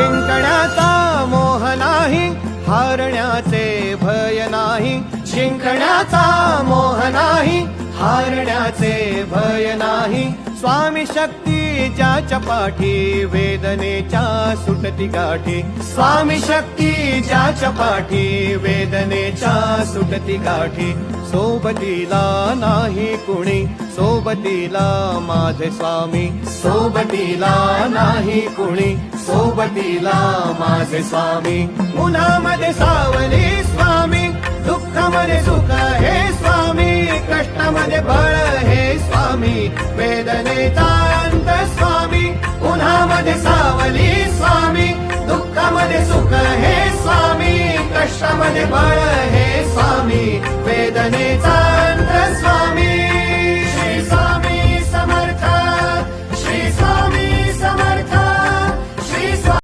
जिंकण्याचा मोह नाही, हारण्याचे भय नाही. जिंकण्याचा मोह नाही, हारण्याचे भय नाही. स्वामी शक्ती ज्याच्या पाठी, वेदनेच्या सुटती गाठी. स्वामी शक्ती ज्याच्या पाठी, वेदनेच्या सुटती गाठी. सोबतीला नाही कुणी, सोबतीला माझे स्वामी. सोबतीला नाही कुणी, सोबतीला माझे स्वामी. उन्हामध्ये सावली स्वामी, दुःखामध्ये सुख हे स्वामी. कष्टामध्ये बळ हे स्वामी, वेदनेचा अंत स्वामी. उन्हामध्ये सावली स्वामी, दुःखामध्ये सुख हे स्वामी. कष्टामध्ये बळ हे स्वामी, वेदनेचा अंत स्वामी.